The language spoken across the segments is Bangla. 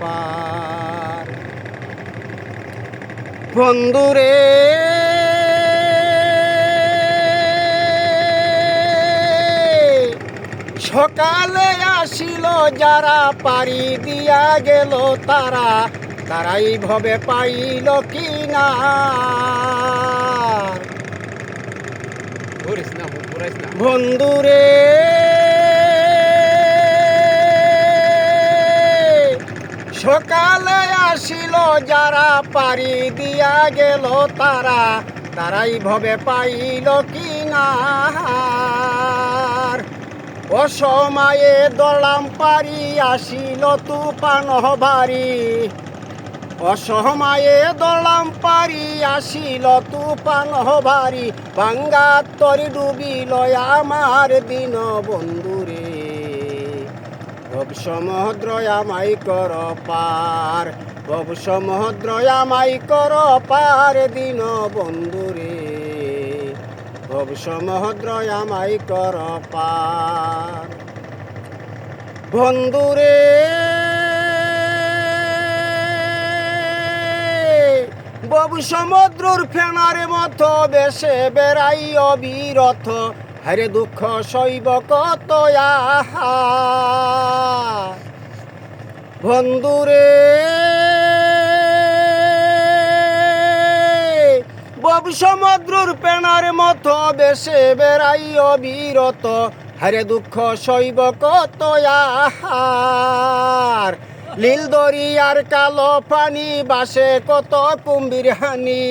পার। বন্ধুরে সকালে আসিল যারা, পাড়ি দিয়া গেল তারা, তারাই ভবে পাইল কিনা। বন্ধুরে সকালে আসিল যারা, পাড়ি দিয়া গেল তারা, তারাই ভবে পাইল কিনা। অসময়ে দলাম পারি আসিল তুফান ভারী, অসময়ে দলাম পারি আসিল তুফান ভারী, ভাঙ্গা তরি ডুবিল আমার দিন বন্ধুরে। ভব সমুদ্র আমায় কর পার, ভব সমুদ্র আমায় কর পার দিন বন্ধুরে। ভব সমুদ্র আমায় কর পার। বন্ধুরে ভব সমুদ্রর ফেনার মতো বেশে বেড়াই অবিরত, হারে দুঃখ সইব কত আহা। বন্ধুরে ভব সমুদ্রর ফেনার মতো বেশে বেড়াই অবিরত, হারে দুঃখ সইব কত আহার। নীল দরিয়ার কালো পানি বাসে কত কুম্ভীর হানি,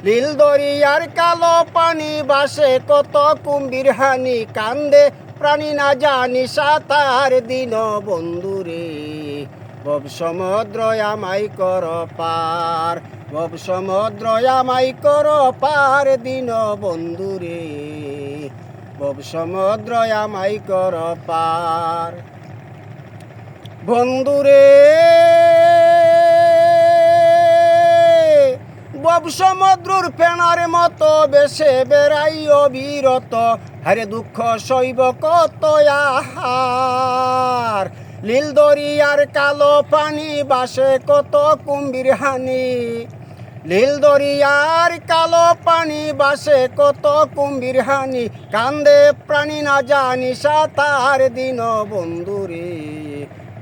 নীল দরিয়ার কালো পানি বাসে কত কুম্ভীর হানি, কান্দে প্রাণী না জানি সাঁতার দিন বন্ধুরে। ভব সমুদ্র আমায় কর পার, ভব সমুদ্র আমায় কর পার দিন বন্ধুরে। ভব সমুদ্র আমায় কর পার। বন্ধুরে ভব সমুদ্রর ফেনার মতো বেশে বেড়াই অবিরত, হারে দুঃখ সইব কত আহার। নীল দরিয়ার কালো পানি বাসে কত কুম্ভীর হানি, নীল দরিয়ার কালো পানি বাসে কত কুম্ভীর হানি, কান্দে প্রাণী না জানি সাঁতার দিন বন্ধুরে।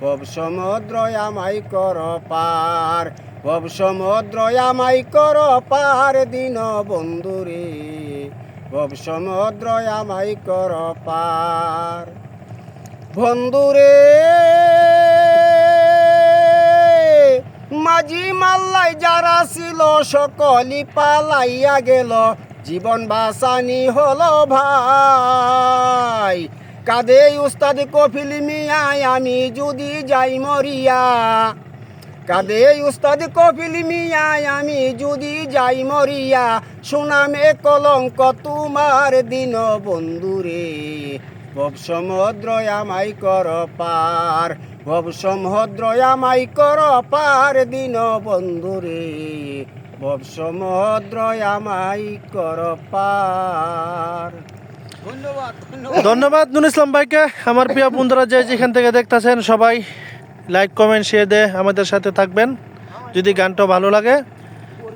ভব সমুদ্র আমায় কর পার, ভব সমুদ্র আমায় কর পার দিন বন্ধুরে। ভব সমুদ্র আমায় কর পার। বন্ধুরে মাঝি মাল্লাই যারা ছিল সকলি পালাইয়া গেল, জীবন বাঁচানি হলো ভাই। কাঁদে উস্তাদ কফিল মিয়ায় আমি যদি যাই মরিয়া, কাঁদে উস্তাদ কফিল মিয়ায় আমি যদি যাই মরিয়া, সুনামে কলঙ্ক তোমার দিন বন্ধুরে। ভব সমুদ্র আমায় কর পার, ভব সমুদ্র আমায় কর পার দিন বন্ধুরে। ভব সমুদ্র আমায় কর পার। ধন্যবাদ নুন ইসলাম ভাইকে। আমার প্রিয় বন্ধুরা যে যেখান থেকে দেখতেছেন সবাই লাইক কমেন্ট শেয়ার দিয়ে আমাদের সাথে থাকবেন। যদি গানটা ভালো লাগে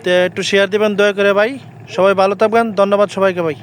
তো একটু শেয়ার দিবেন দয়া করে ভাই। সবাই ভালো থাকবেন। ধন্যবাদ সবাইকে ভাই।